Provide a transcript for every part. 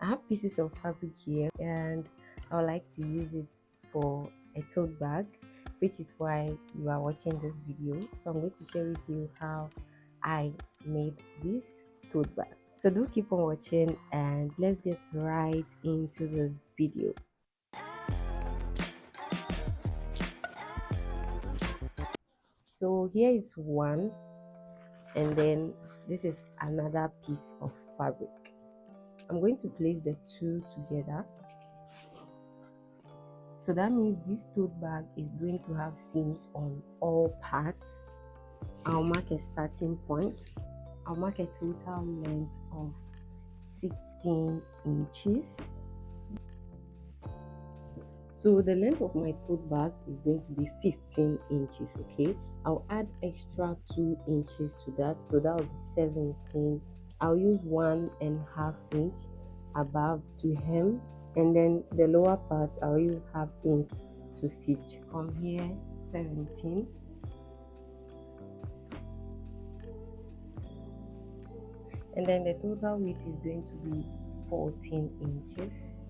I have pieces of fabric here and I would like to use it for a tote bag, which is why you are watching this video. So I'm going to share with you how I made this tote bag. So do keep on watching and let's get right into this video. So here is one, and then this is another piece of fabric. I'm going to place the two together. So that means this tote bag is going to have seams on all parts. I'll mark a starting point. I'll mark a total length of 16 inches. So the length of my tote bag is going to be 15 inches, okay? I'll add extra 2 inches to that, so that will be 17. I'll use 1.5 inch above to hem, and then the lower part I'll use 1/2 inch to stitch. From here, 17. And then the total width is going to be 14 inches.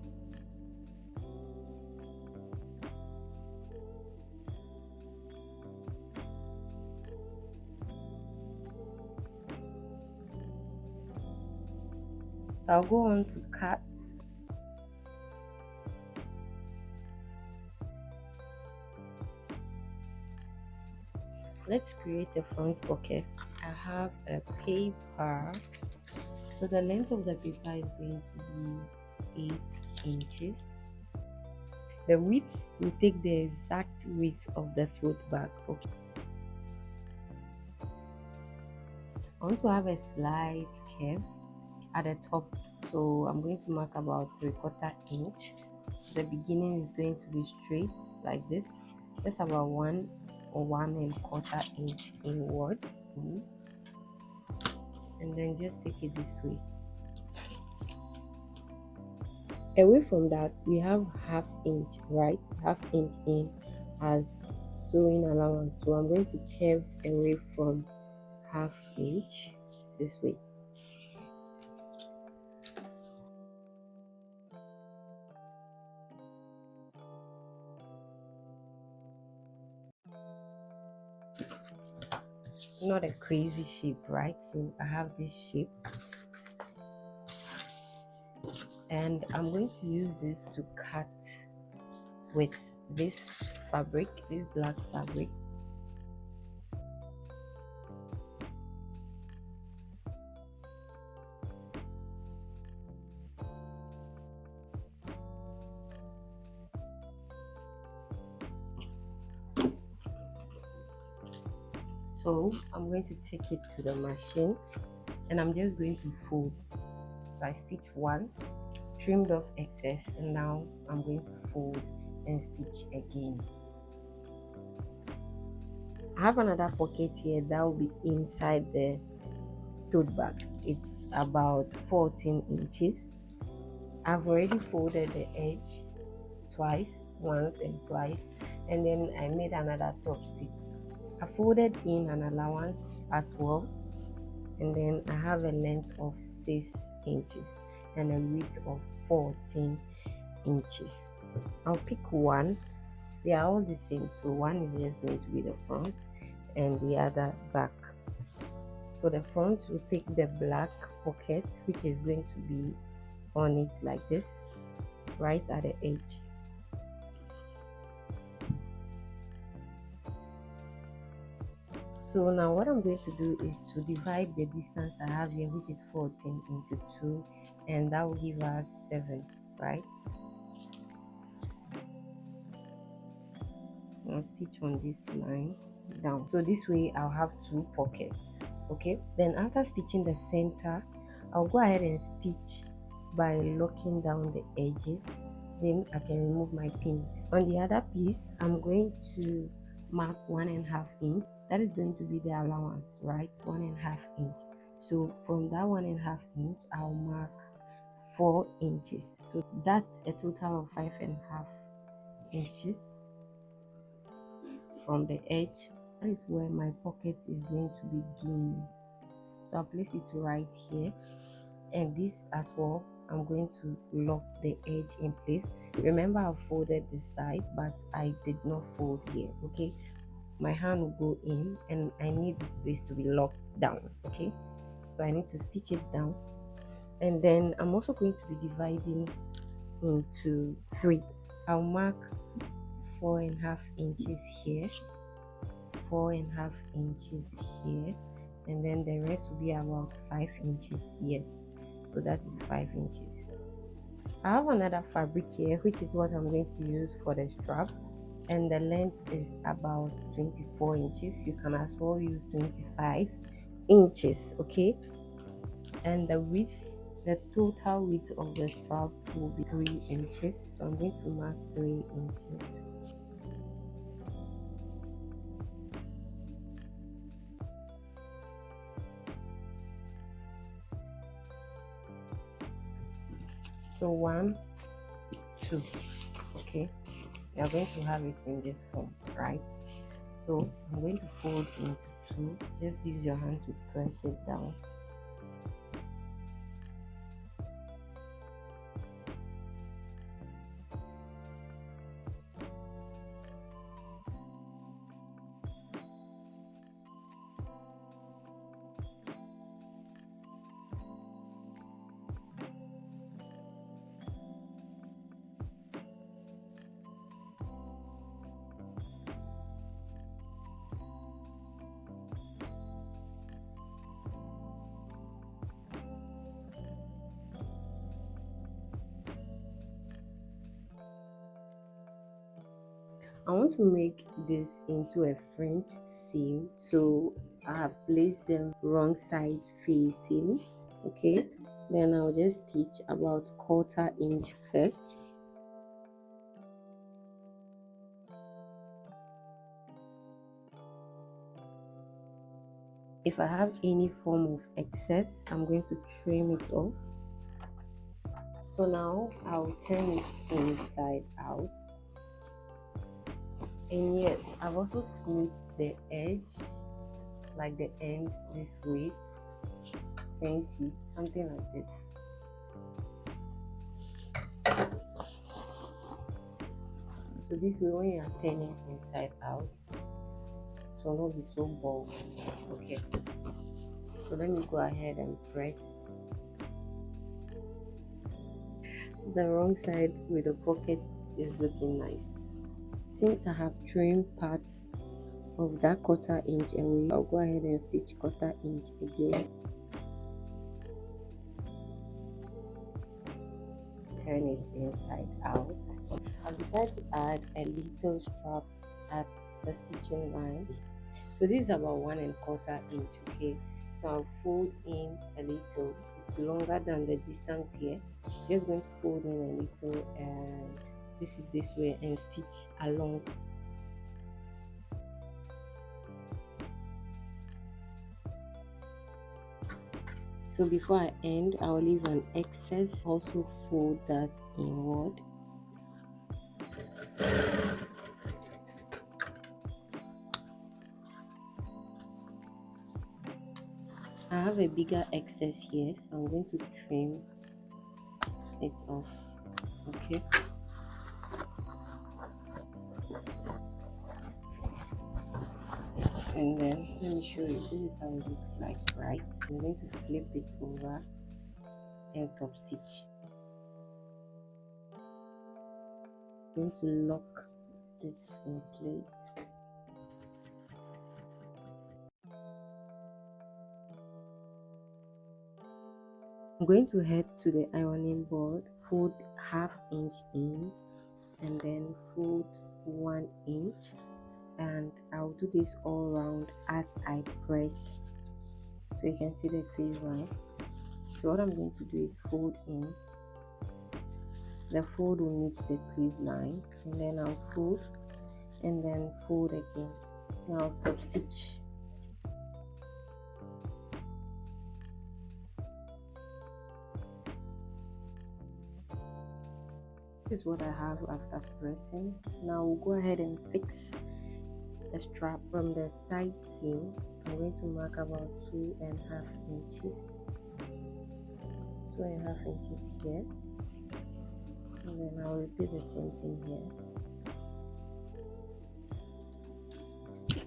I'll go on to cut. Let's create a front pocket. I have a paper. So the length of the paper is going to be 8 inches. The width will take the exact width of the tote bag, okay? I want to have a slight curve at the top, so I'm going to mark about 3/4 inch. The beginning is going to be straight like this, just about 1 or 1.25 inch inward, and then just take it this way. Away from that, we have 1/2 inch, right? 1/2 inch in as sewing allowance, so I'm going to curve away from 1/2 inch this way. Not a crazy shape, right? So I have this shape, and I'm going to use this to cut with this fabric, this black fabric. So I'm going to take it to the machine and I'm just going to fold. So I stitch once, trimmed off excess, and now I'm going to fold and stitch again. I have another pocket here that will be inside the tote bag. It's about 14 inches. I've already folded the edge twice, once and twice, and then I made another top stitch. I folded in an allowance as well, and then I have a length of 6 inches and a width of 14 inches. I'll pick one. They are all the same, so one is just going to be the front and the other back. So the front will take the black pocket, which is going to be on it like this, right at the edge. So now what I'm going to do is to divide the distance I have here, which is 14, into 2, and that will give us 7, right? I'll stitch on this line down, so this way I'll have 2 pockets, okay? Then after stitching the center, I'll go ahead and stitch by locking down the edges. Then I can remove my pins. On the other piece, I'm going to mark 1.5 inch. That is going to be the allowance, right? 1.5 inch. So from that 1.5 inch, I'll mark 4 inches. So that's a total of 5.5 inches from the edge. That is where my pocket is going to begin. So I'll place it right here, and this as well I'm going to lock the edge in place. Remember, I folded this side, but I did not fold here. Okay, my hand will go in and I need this place to be locked down. Okay, so I need to stitch it down, and then I'm also going to be dividing into 3. I'll mark 4.5 inches here, 4.5 inches here, and then the rest will be about 5 inches. Yes, so that is 5 inches. I have another fabric here, which is what I'm going to use for the strap, and the length is about 24 inches. You can as well use 25 inches. Okay, and the width, the total width of the strap will be 3 inches, so I'm going to mark 3 inches. So 1, 2. Okay, we are going to have it in this form, right? So I'm going to fold into 2. Just use your hand to press it down. I want to make this into a French seam, so I have placed them wrong sides facing. Okay, then I'll just stitch about 1/4 inch first. If I have any form of excess, I'm going to trim it off. So now I'll turn it inside out. And yes, I've also snipped the edge, like the end this way. Can you see? Something like this. So this way, when you are turning inside out, it will not be so bulky. Okay, so let me go ahead and press the wrong side with the pockets. Is looking nice. Since I have trimmed parts of that 1/4 inch away, I'll go ahead and stitch 1/4 inch again. Turn it inside out. I've decided to add a little strap at the stitching line. So this is about 1¼ inch. Okay, so I'll fold in a little. It's longer than the distance here. Just going to fold in a little and place it this way and stitch along. So before I end, I'll leave an excess. Also fold that inward. I have a bigger excess here, so I'm going to trim it off. Okay, and then let me show you. This is how it looks like, right? I'm going to flip it over and top stitch. I'm going to lock this in place. I'm going to head to the ironing board, fold 1/2 inch in, and then fold 1 inch, and I'll do this all around as I press, so you can see the crease line. So what I'm going to do is fold in. The fold will meet the crease line, and then I'll fold and then fold again. Then I'll top stitch. This is what I have after pressing. Now we'll go ahead and fix the strap from the side seam. I'm going to mark about 2.5 inches. 2.5 inches here, and then I'll repeat the same thing here.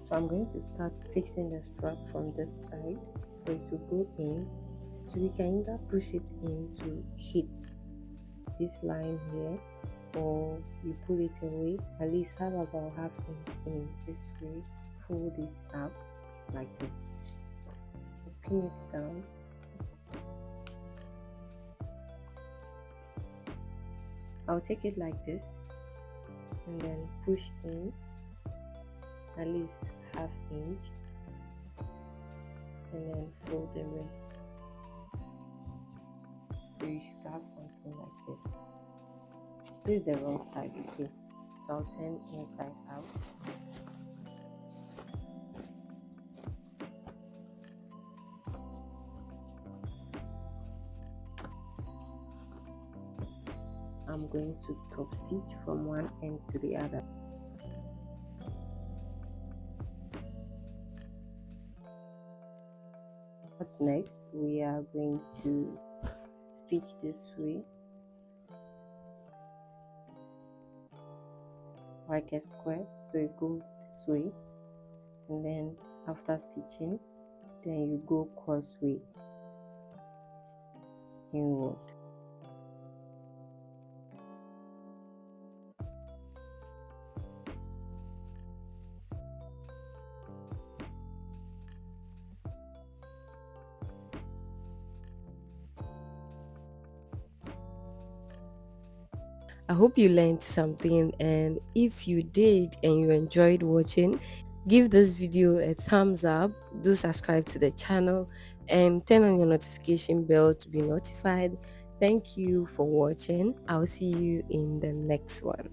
So I'm going to start fixing the strap from this side for it to go in, so we can either push it in to hit this line here, or you pull it away. At least have about 1/2 inch in this way. Fold it up like this, pin it down. I'll take it like this and then push in at least 1/2 inch, and then fold the rest. So you should have something like this. This is the wrong side, okay? So I'll turn inside out. I'm going to top stitch from one end to the other. What's next? We are going to stitch this way, like a square, so you go this way, and then after stitching, then you go cross way inward. I hope you learned something, and if you did and you enjoyed watching, give this video a thumbs up, do subscribe to the channel, and turn on your notification bell to be notified. Thank you for watching. I'll see you in the next one.